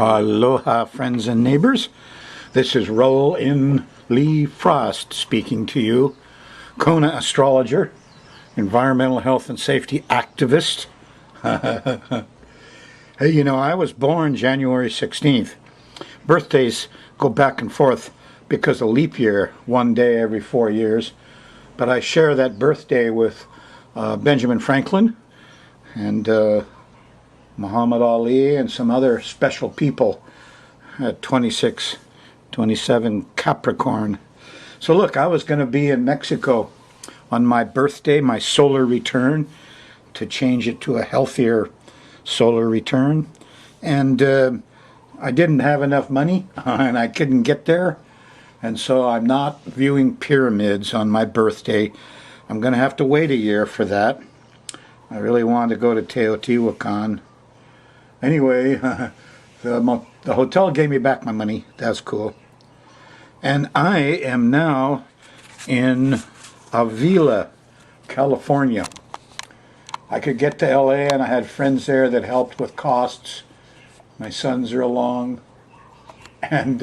Aloha, friends and neighbors. This is Rollin Lee Frost speaking to you, Kona astrologer, environmental health and safety activist. Hey, you know, I was born January 16th. Birthdays go back and forth because of leap year, one day every 4 years. But I share that birthday with Benjamin Franklin and Muhammad Ali and some other special people at 26, 27 Capricorn. So look, I was going to be in Mexico on my birthday, my solar return, to change it to a healthier solar return. And I didn't have enough money and I couldn't get there. And so I'm not viewing pyramids on my birthday. I'm going to have to wait a year for that. I really wanted to go to Teotihuacan. Anyway, the hotel gave me back my money. That's cool. And I am now in Avila, California. I could get to LA and I had friends there that helped with costs. My sons are along. And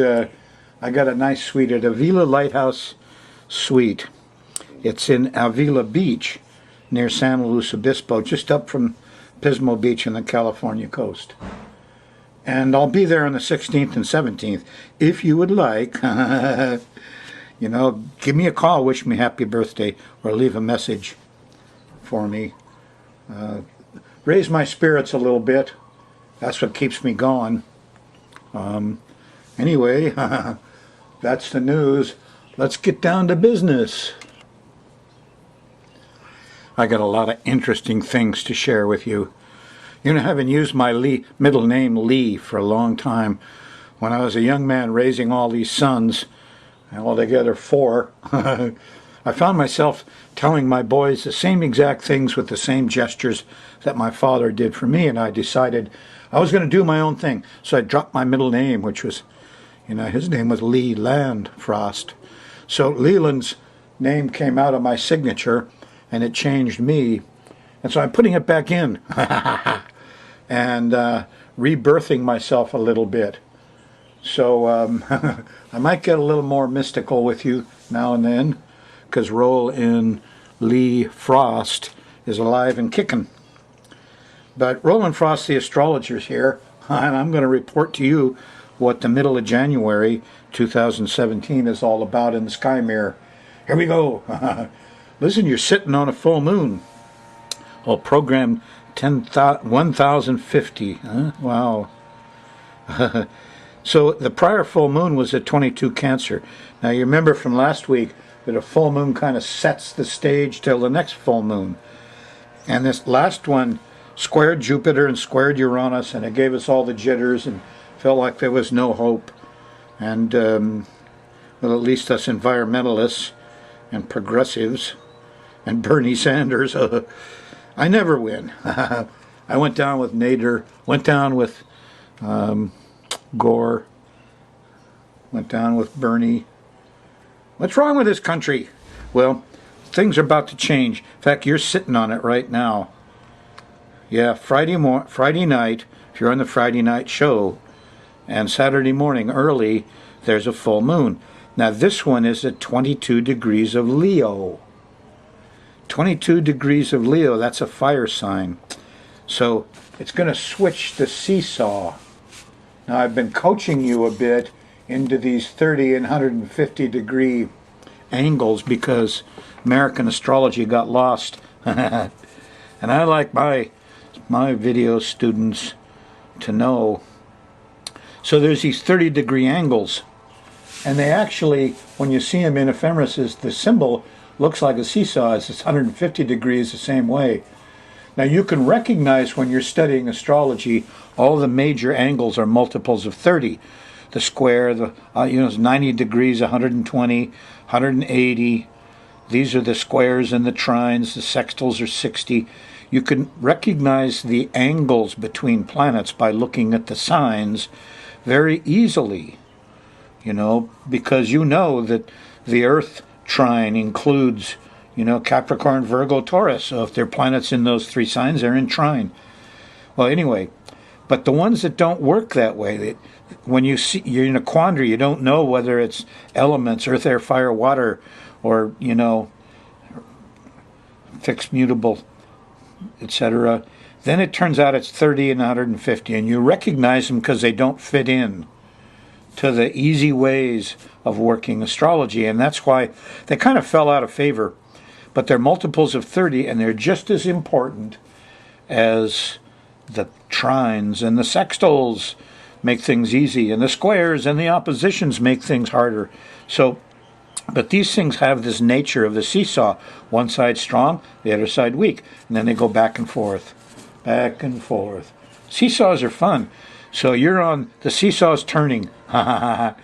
I got a nice suite at Avila Lighthouse Suite. It's in Avila Beach near San Luis Obispo, just up from Pismo Beach on the California coast. And I'll be there on the 16th and 17th. If you would like, you know, give me a call, wish me happy birthday, or leave a message for me. Raise my spirits a little bit. That's what keeps me going. Anyway, that's the news. Let's get down to business. I got a lot of interesting things to share with you. You know, having used my middle name Lee for a long time, when I was a young man raising all these sons, altogether 4, I found myself telling my boys the same exact things with the same gestures that my father did for me, and I decided I was going to do my own thing. So I dropped my middle name, which was, you know, his name was Leland Frost. So Leland's name came out of my signature, and it changed me. And so I'm putting it back in and rebirthing myself a little bit. So I might get a little more mystical with you now and then, because Rollin Lee Frost is alive and kicking. But Rollin Frost, the astrologer, is here, and I'm going to report to you what the middle of January 2017 is all about in the sky mirror. Here we go. Listen, you're sitting on a full moon. Well, program 1050. Huh? Wow. So the prior full moon was at 22 Cancer. Now you remember from last week that a full moon kind of sets the stage till the next full moon. And this last one squared Jupiter and squared Uranus, and it gave us all the jitters and felt like there was no hope. And, well, at least us environmentalists and progressives and Bernie Sanders, I never win. I went down with Nader, went down with Gore, went down with Bernie. What's wrong with this country? Well, things are about to change. In fact, you're sitting on it right now. Yeah, Friday night, if you're on the Friday night show, and Saturday morning early, there's a full moon. Now this one is at 22 degrees of Leo. 22 degrees of Leo, that's a fire sign. So it's going to switch the seesaw. Now I've been coaching you a bit into these 30 and 150 degree angles because American astrology got lost. And I like my video students to know. So there's these 30 degree angles. And they actually, when you see them in ephemeris, the symbol looks like a seesaw. It's 150 degrees the same way. Now you can recognize when you're studying astrology, all the major angles are multiples of 30. The square, is 90 degrees, 120, 180. These are the squares and the trines. The sextiles are 60. You can recognize the angles between planets by looking at the signs very easily, you know, because you know that the Earth trine includes, you know, Capricorn, Virgo, Taurus. So if there are planets in those 3 signs, they're in trine. Well, anyway, But the ones that don't work that way, when you're in a quandary, you don't know whether it's elements, earth, air, fire, water, or, fixed, mutable, etc. Then it turns out it's 30 and 150, and you recognize them because they don't fit in to the easy ways of working astrology, and that's why they kind of fell out of favor. But they're multiples of 30, and they're just as important as the trines and the sextiles make things easy, and the squares and the oppositions make things harder. So, but these things have this nature of the seesaw. One side strong, the other side weak, and then they go back and forth, back and forth. Seesaws are fun. So you're on, the seesaw's turning, and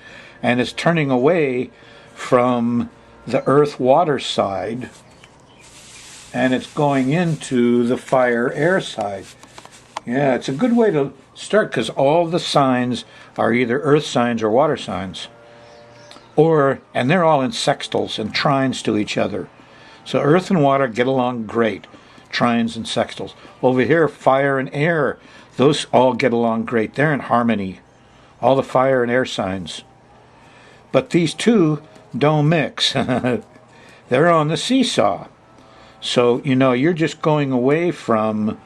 it's turning away from the earth-water side, and it's going into the fire-air side. Yeah, it's a good way to start, because all the signs are either earth signs or water signs. And they're all in sextiles and trines to each other. So earth and water get along great, trines and sextiles. Over here, fire and air, those all get along great. They're in harmony, all the fire and air signs. But these two don't mix. They're on the seesaw. So, you're just going away from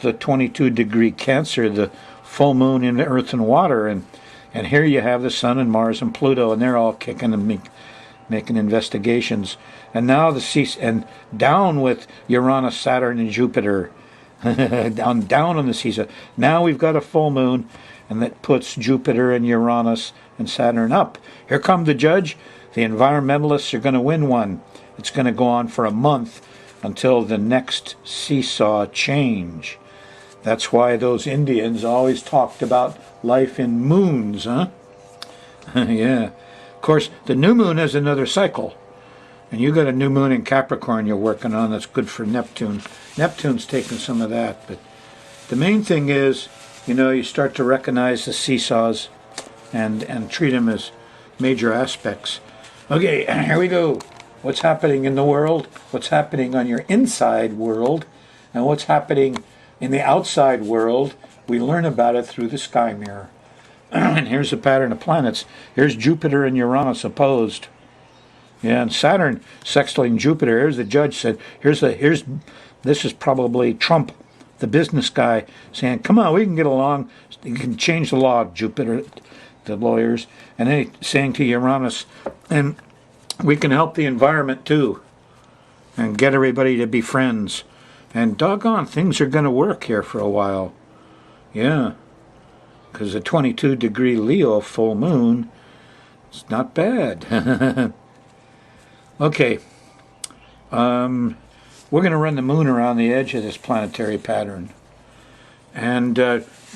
the 22-degree Cancer, the full moon in earth and water, and here you have the sun and Mars and Pluto, and they're all kicking and making investigations. And now and down with Uranus, Saturn, and Jupiter, down on the seesaw. Now we've got a full moon, and that puts Jupiter and Uranus and Saturn up. Here come the judge. The environmentalists are going to win one. It's going to go on for a month until the next seesaw change. That's why those Indians always talked about life in moons, huh? Yeah. Of course, the new moon has another cycle. And you got a new moon in Capricorn you're working on that's good for Neptune. Neptune's taking some of that. But the main thing is, you start to recognize the seesaws and treat them as major aspects. Okay, here we go. What's happening in the world? What's happening on your inside world? And what's happening in the outside world? We learn about it through the sky mirror. And here's the pattern of planets. Here's Jupiter and Uranus opposed. Yeah, and Saturn sextiling Jupiter. Here's the judge said, this is probably Trump, the business guy, saying, come on, we can get along. You can change the law, Jupiter, the lawyers. And then he's saying to Uranus, and we can help the environment too, and get everybody to be friends. And doggone, things are going to work here for a while. Yeah, because the 22-degree Leo full moon, it's not bad. Okay, we're going to run the moon around the edge of this planetary pattern. And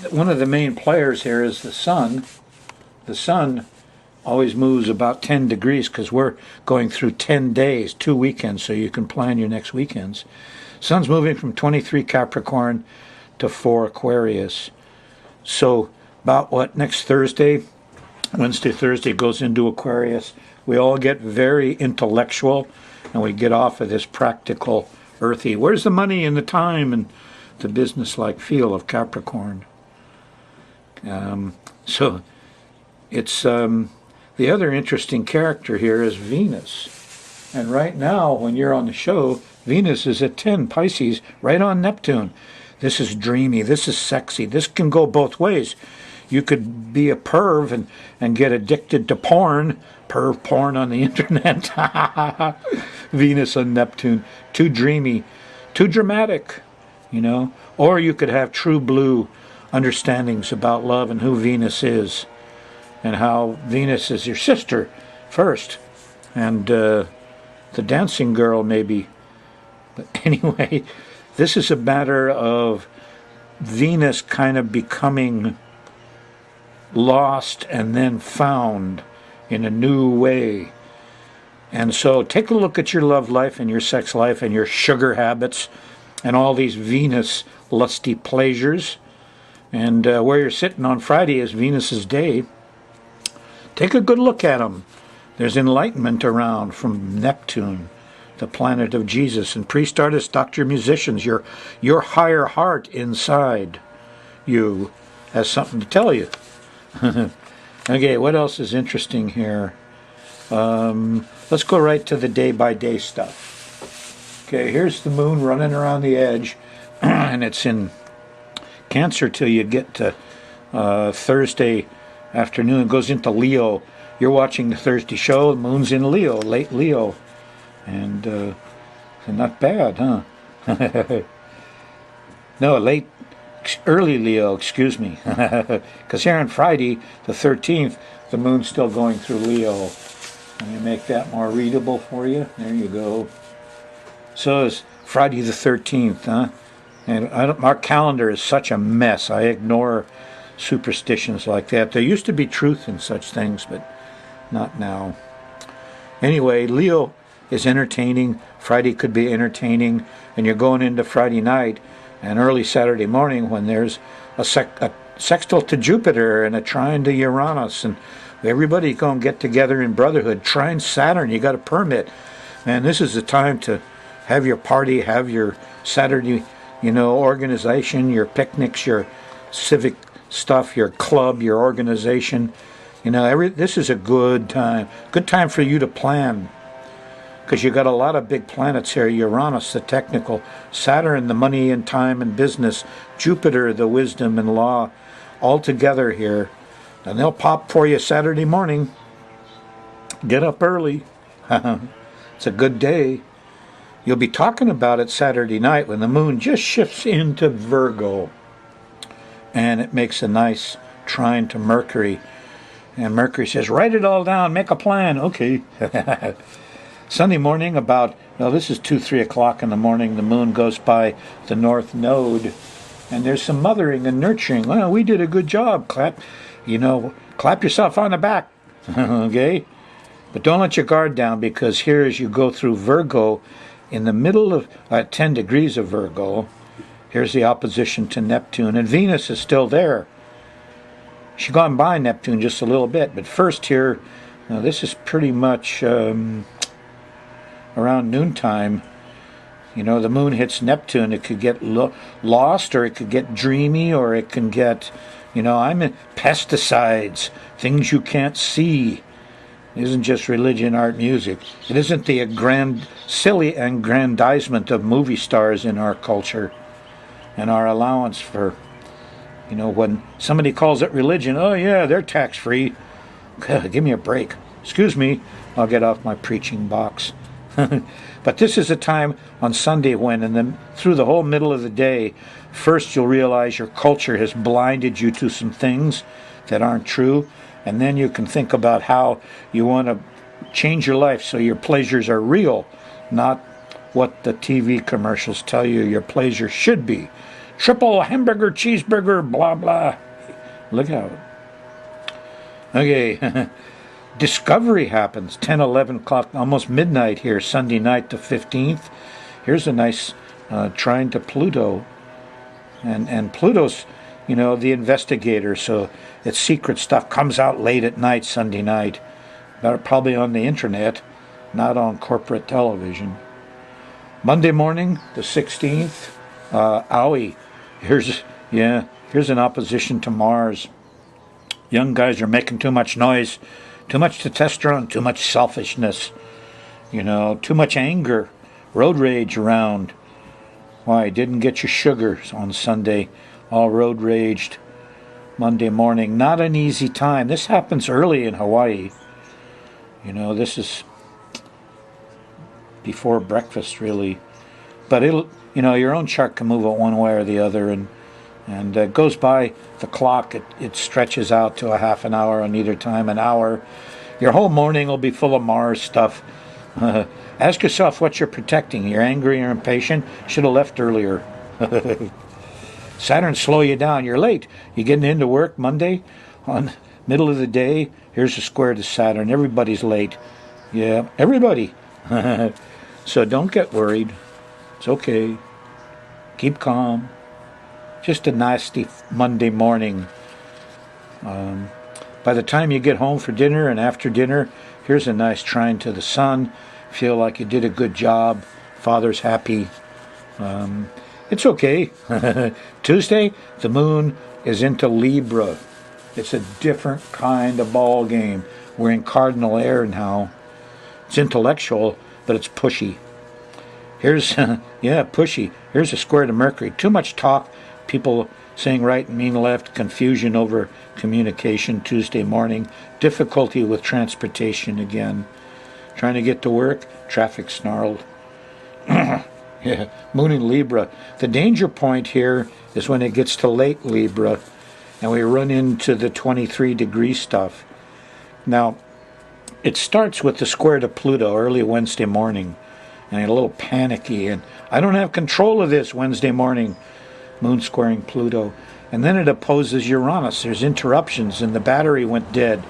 one of the main players here is the sun. The sun always moves about 10 degrees because we're going through 10 days, 2 weekends, so you can plan your next weekends. Sun's moving from 23 Capricorn to 4 Aquarius. So about next Thursday, Wednesday, Thursday goes into Aquarius. We all get very intellectual, and we get off of this practical, earthy, where's the money and the time and the business-like feel of Capricorn. So it's the other interesting character here is Venus. And right now, when you're on the show, Venus is at 10, Pisces, right on Neptune. This is dreamy, this is sexy, this can go both ways. You could be a perv and get addicted to porn on the internet. Venus on Neptune, too dreamy, too dramatic, Or you could have true blue understandings about love and who Venus is, and how Venus is your sister first, and the dancing girl maybe. But anyway, this is a matter of Venus kind of becoming lost and then found in a new way. And so take a look at your love life and your sex life and your sugar habits and all these Venus lusty pleasures. And where you're sitting on Friday is Venus's day. Take a good look at them. There's enlightenment around from Neptune, the planet of Jesus, and priest, artists, doctor, musicians, your higher heart inside you. has something to tell you. Okay, what else is interesting here? Let's go right to the day-by-day stuff. Okay, here's the moon running around the edge, and it's in Cancer till you get to Thursday afternoon. It goes into Leo. You're watching the Thursday show. The moon's in Leo, late Leo. And not bad, huh? No, early Leo, excuse me. Because here on Friday, the 13th, the moon's still going through Leo. Let me make that more readable for you. There you go. So it's Friday the 13th, huh? And our calendar is such a mess. I ignore superstitions like that. There used to be truth in such things, but not now. Anyway, Leo is entertaining. Friday could be entertaining. And you're going into Friday night and early Saturday morning when there's a sextile to Jupiter and a trine to Uranus. And everybody's going to get together in brotherhood. Trine Saturn, you got a permit. Man, this is the time to have your party, have your Saturday, organization, your picnics, your civic stuff, your club, your organization. This is a good time. Good time for you to plan. Because you got a lot of big planets here. Uranus, the technical. Saturn, the money and time and business. Jupiter, the wisdom and law. All together here. And they'll pop for you Saturday morning. Get up early. It's a good day. You'll be talking about it Saturday night when the moon just shifts into Virgo. And it makes a nice trine to Mercury. And Mercury says, write it all down, make a plan. Okay. Sunday morning this is 2-3 o'clock in the morning, the moon goes by the north node. And there's some mothering and nurturing. Well, we did a good job. Clap yourself on the back. Okay? But don't let your guard down, because here as you go through Virgo, in the middle of 10 degrees of Virgo, here's the opposition to Neptune. And Venus is still there. She's gone by Neptune just a little bit. But first here, this is pretty much around noontime. The moon hits Neptune. It could get lost, or it could get dreamy, or it can get, I'm in pesticides, things you can't see. It isn't just religion, art, music. It isn't the silly aggrandizement of movie stars in our culture and our allowance for, when somebody calls it religion, oh yeah, they're tax-free. Give me a break. Excuse me, I'll get off my preaching box. But this is a time on Sunday when, through the whole middle of the day, first you'll realize your culture has blinded you to some things that aren't true. And then you can think about how you want to change your life so your pleasures are real, not what the TV commercials tell you your pleasure should be. Triple hamburger, cheeseburger, blah, blah. Look out. Okay. Discovery happens, 10, 11 o'clock, almost midnight here, Sunday night the 15th. Here's a nice trine to Pluto. And Pluto's, the investigator, so its secret stuff comes out late at night, Sunday night. Probably on the internet, not on corporate television. Monday morning, the 16th, Maui. Here's an opposition to Mars. Young guys are making too much noise, too much testosterone, too much selfishness, too much anger, road rage around. Why, didn't get your sugar on Sunday, all road raged. Monday morning, not an easy time. This happens early in Hawaii. This is before breakfast, really. But it'll, your own chart can move it one way or the other, and it goes by the clock. It stretches out to a half an hour on either time, an hour. Your whole morning will be full of Mars stuff. Ask yourself what you're protecting. You're angry or impatient? Should have left earlier. Saturn slow you down. You're late. You're getting into work Monday on middle of the day. Here's a square to Saturn. Everybody's late. Yeah, everybody. So don't get worried. It's okay. Keep calm. Just a nasty Monday morning. By the time you get home for dinner and after dinner, here's a nice trine to the sun. Feel like you did a good job. Father's happy. It's okay. Tuesday, the moon is into Libra. It's a different kind of ball game. We're in cardinal air now. It's intellectual, but it's pushy. Here's, yeah, pushy. Here's a square to Mercury. Too much talk, people saying right and mean left, confusion over communication Tuesday morning, difficulty with transportation again. Trying to get to work, traffic snarled. Yeah, moon in Libra. The danger point here is when it gets to late Libra and we run into the 23-degree stuff. Now, it starts with the square to Pluto early Wednesday morning, and I'm a little panicky, and I don't have control of this Wednesday morning, moon squaring Pluto. And then it opposes Uranus. There's interruptions, and the battery went dead,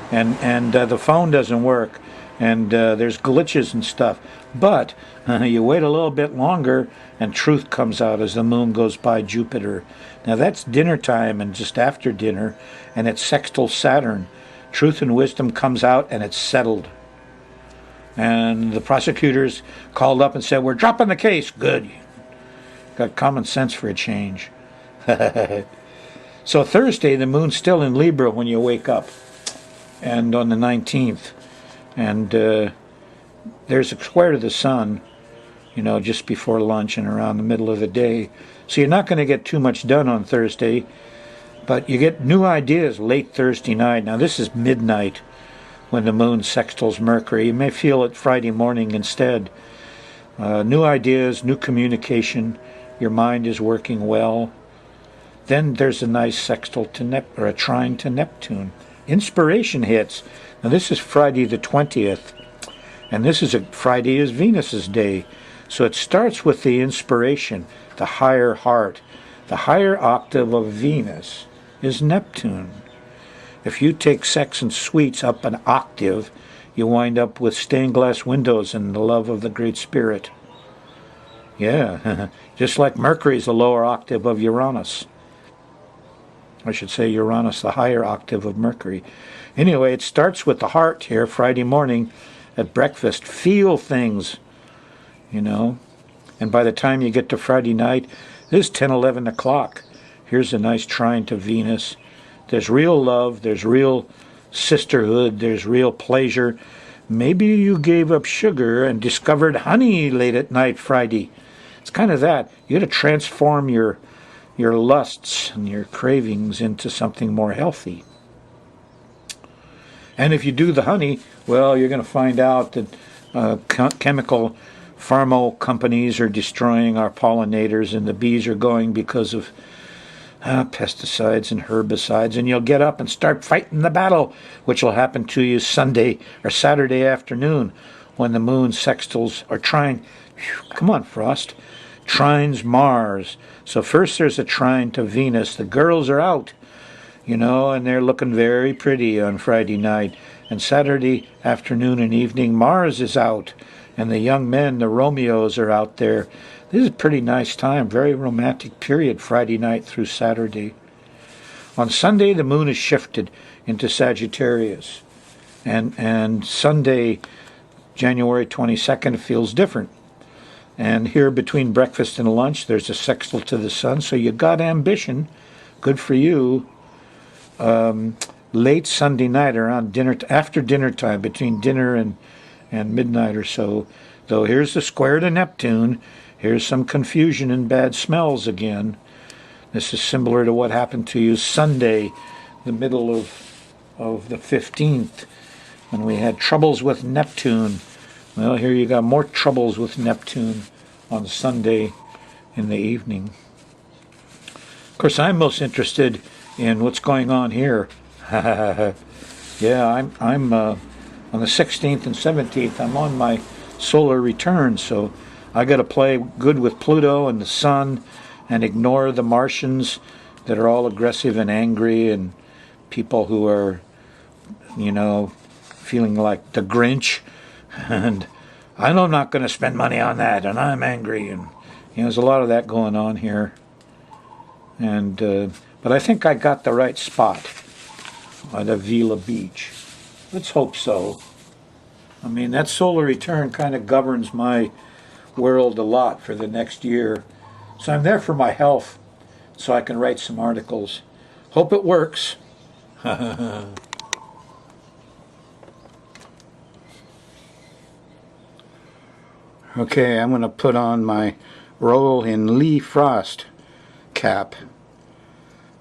and the phone doesn't work, and there's glitches and stuff. But you wait a little bit longer, and truth comes out as the moon goes by Jupiter. Now that's dinner time and just after dinner, and it's sextile Saturn. Truth and wisdom comes out, and it's settled. And the prosecutors called up and said, "We're dropping the case." Good. Got common sense for a change. So Thursday, the moon's still in Libra when you wake up, and on the 19th. And there's a square to the sun, just before lunch and around the middle of the day. So you're not going to get too much done on Thursday, but you get new ideas late Thursday night. Now this is midnight when the moon sextiles Mercury. You may feel it Friday morning instead. New ideas, new communication. Your mind is working well. Then there's a nice sextile to or a trine to Neptune. Inspiration hits. Now this is Friday the 20th, and this is Friday is Venus's day. So it starts with the inspiration, the higher heart. The higher octave of Venus is Neptune. If you take sex and sweets up an octave, you wind up with stained glass windows and the love of the Great Spirit. Yeah, just like Mercury's the lower octave of Uranus. I should say Uranus, the higher octave of Mercury. Anyway, it starts with the heart here Friday morning at breakfast. Feel things, And by the time you get to Friday night, this is 10, 11 o'clock. Here's a nice trine to Venus. There's real love. There's real sisterhood. There's real pleasure. Maybe you gave up sugar and discovered honey late at night Friday. It's kind of that. You got to transform your lusts and your cravings into something more healthy. And if you do the honey, well, you're going to find out that chemical pharma companies are destroying our pollinators, and the bees are going because of pesticides and herbicides, and you'll get up and start fighting the battle, which will happen to you Sunday or Saturday afternoon when the moon sextiles or trine. Come on, Frost. Trines Mars. So first there's a trine to Venus. The girls are out, and they're looking very pretty on Friday night. And Saturday afternoon and evening, Mars is out. And the young men, the Romeos, are out there. This is a pretty nice time, very romantic period, Friday night through Saturday. On Sunday, the moon is shifted into Sagittarius. And Sunday, January 22nd, feels different. And here between breakfast and lunch, there's a sextile to the sun. So you got ambition. Good for you. Late Sunday night, around dinner, after dinner time, between dinner and midnight or so. Though here's the square to Neptune. Here's some confusion and bad smells again. This is similar to what happened to you Sunday, the middle of the 15th, when we had troubles with Neptune. Well, here you got more troubles with Neptune on Sunday in the evening. Of course, I'm most interested in what's going on here. Yeah, I'm on the 16th and 17th. I'm on my solar return, so I got to play good with Pluto and the Sun and ignore the Martians that are all aggressive and angry and people who are, feeling like the Grinch. And I'm not going to spend money on that, and I'm angry, and there's a lot of that going on here. And but I think I got the right spot at Avila Beach. Let's hope so. I mean, that solar return kind of governs my world a lot for the next year. So I'm there for my health, so I can write some articles. Hope it works. Okay, I'm going to put on my Rollin Lee Frost cap,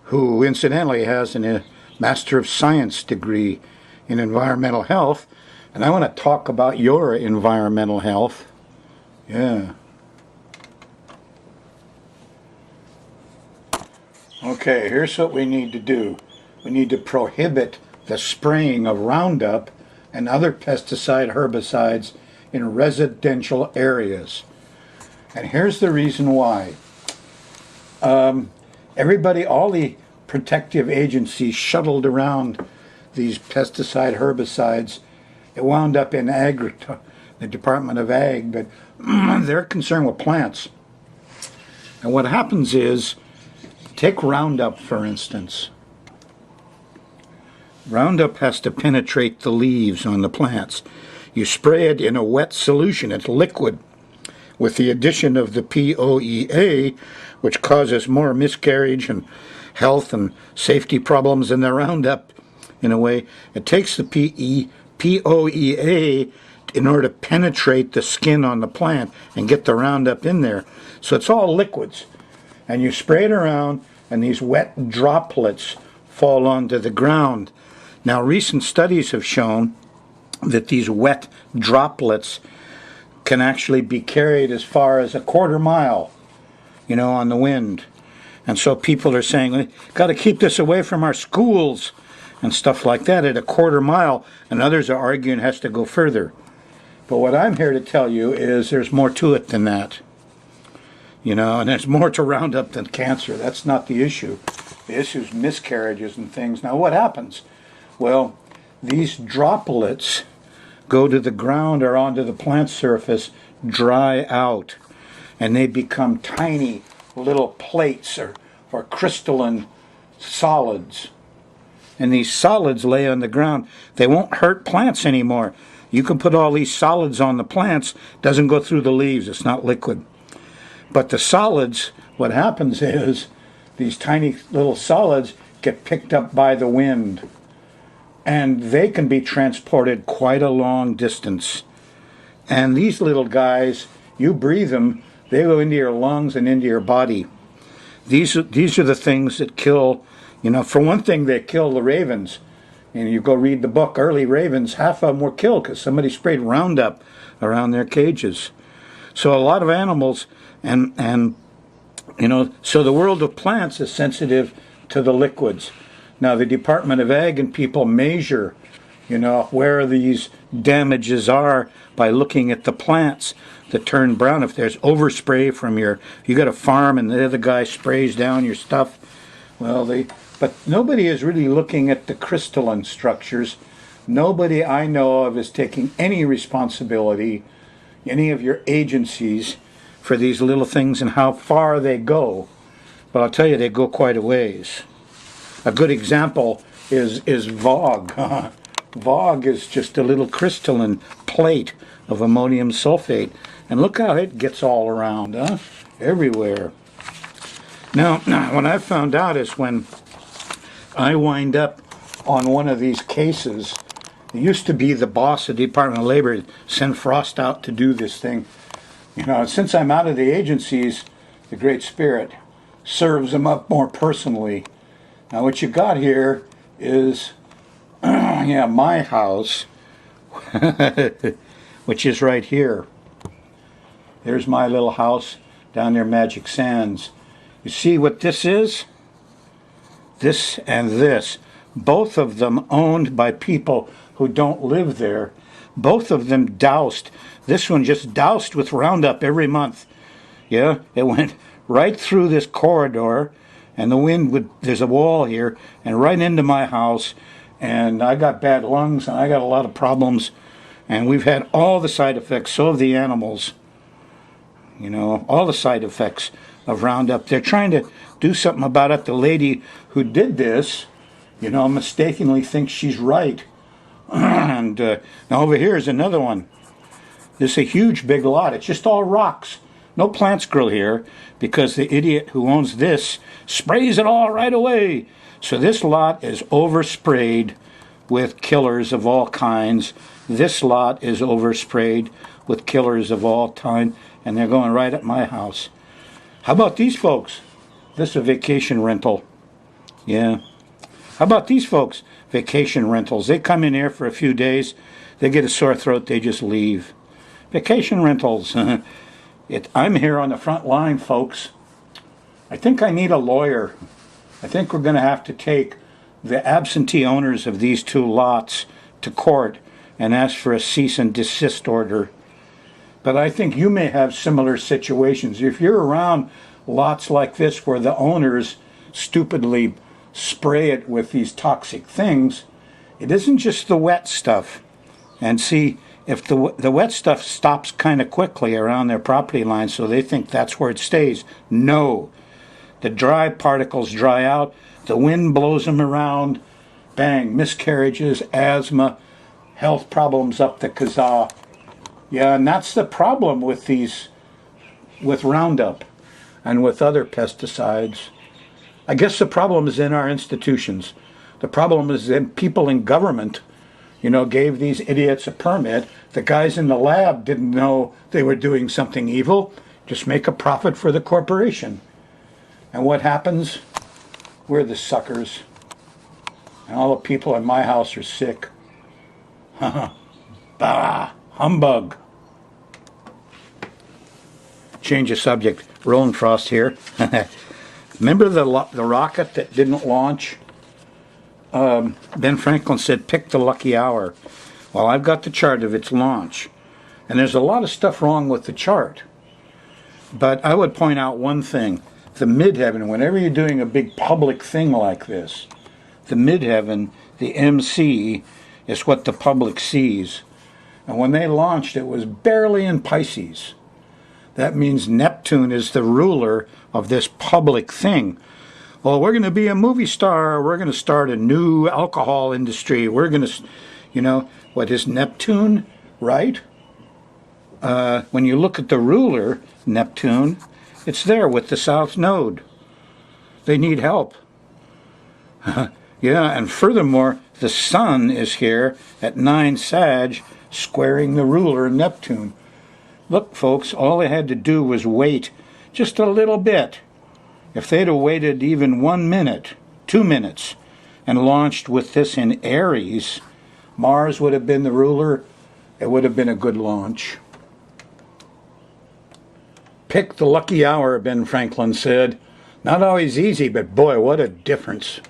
who incidentally has a Master of Science degree in environmental health, and I want to talk about your environmental health. Yeah. Okay, here's what we need to do. We need to prohibit the spraying of Roundup and other pesticide herbicides in residential areas. And here's the reason why. Everybody, all the protective agencies shuttled around these pesticide herbicides. It wound up in the Department of Ag, but they're concerned with plants. And what happens is, take Roundup for instance. Roundup has to penetrate the leaves on the plants. You spray it in a wet solution, it's liquid, with the addition of the POEA, which causes more miscarriage and health and safety problems than the Roundup. In a way, it takes the POEA in order to penetrate the skin on the plant and get the Roundup in there. So it's all liquids. And you spray it around, and these wet droplets fall onto the ground. Now, recent studies have shown that these wet droplets can actually be carried as far as a quarter mile, on the wind. And so people are saying, we've got to keep this away from our schools and stuff like that at a quarter mile, and others are arguing it has to go further. But what I'm here to tell you is there's more to it than that. And there's more to Roundup than cancer. That's not the issue. The issue is miscarriages and things. Now, what happens? Well, these droplets go to the ground or onto the plant surface, dry out, and they become tiny little plates or crystalline solids. And these solids lay on the ground. They won't hurt plants anymore. You can put all these solids on the plants, doesn't go through the leaves, it's not liquid. But the solids, what happens is these tiny little solids get picked up by the wind, and they can be transported quite a long distance. And these little guys, you breathe them, they go into your lungs and into your body. These are the things that kill, for one thing, they kill the ravens. And you go read the book, early ravens, half of them were killed because somebody sprayed Roundup around their cages. So a lot of animals, and so the world of plants is sensitive to the liquids. Now the Department of Ag and people measure, where these damages are by looking at the plants that turn brown. If there's overspray from you got a farm and the other guy sprays down your stuff, but nobody is really looking at the crystalline structures. Nobody I know of is taking any responsibility, any of your agencies, for these little things and how far they go. But I'll tell you, they go quite a ways. A good example is VOG. VOG is just a little crystalline plate of ammonium sulfate. And look how it gets all around, everywhere. Now, what I found out is when I wind up on one of these cases, it used to be the boss of the Department of Labor send Frost out to do this thing. Since I'm out of the agencies, the Great Spirit serves them up more personally. Now what you got here is, my house, which is right here. There's my little house down near Magic Sands. You see what this is? This and this. Both of them owned by people who don't live there. Both of them doused. This one just doused with Roundup every month. Yeah, it went right through this corridor, and the wind there's a wall here, and right into my house, and I got bad lungs, and I got a lot of problems, and we've had all the side effects, so have the animals. All the side effects of Roundup. They're trying to do something about it. The lady who did this, mistakenly thinks she's right. And now over here is another one. This is a huge big lot. It's just all rocks. No plants grow here because the idiot who owns this sprays it all right away. So this lot is oversprayed with killers of all kinds. This lot is oversprayed with killers of all kinds, and they're going right at my house. How about these folks? This is a vacation rental. Yeah. How about these folks? Vacation rentals. They come in here for a few days. They get a sore throat. They just leave. Vacation rentals. I'm here on the front line, folks. I think I need a lawyer. I think we're going to have to take the absentee owners of these two lots to court and ask for a cease and desist order. But I think you may have similar situations. If you're around lots like this where the owners stupidly spray it with these toxic things, it isn't just the wet stuff. And see, if the wet stuff stops kind of quickly around their property line, so they think that's where it stays. No. The dry particles dry out, the wind blows them around, bang, miscarriages, asthma, health problems up the kazaa. Yeah, and that's the problem with with Roundup and with other pesticides. I guess the problem is in our institutions. The problem is in people in government, gave these idiots a permit. The guys in the lab didn't know they were doing something evil. Just make a profit for the corporation. And what happens? We're the suckers. And all the people in my house are sick. Bah, humbug. Change of subject. Rollin Frost here. Remember the rocket that didn't launch? Ben Franklin said, pick the lucky hour. Well, I've got the chart of its launch. And there's a lot of stuff wrong with the chart. But I would point out one thing. The midheaven, whenever you're doing a big public thing like this, the midheaven, the MC, is what the public sees. And when they launched, it was barely in Pisces. That means Neptune is the ruler of this public thing. Well, we're going to be a movie star. We're going to start a new alcohol industry. We're going to, what is Neptune, right? When you look at the ruler, Neptune, it's there with the South Node. They need help. Yeah, and furthermore, the sun is here at 9 Sag, squaring the ruler, Neptune. Look, folks, all they had to do was wait just a little bit. If they'd have waited even 1 minute, 2 minutes, and launched with this in Aries, Mars would have been the ruler. It would have been a good launch. Pick the lucky hour, Ben Franklin said. Not always easy, but boy, what a difference.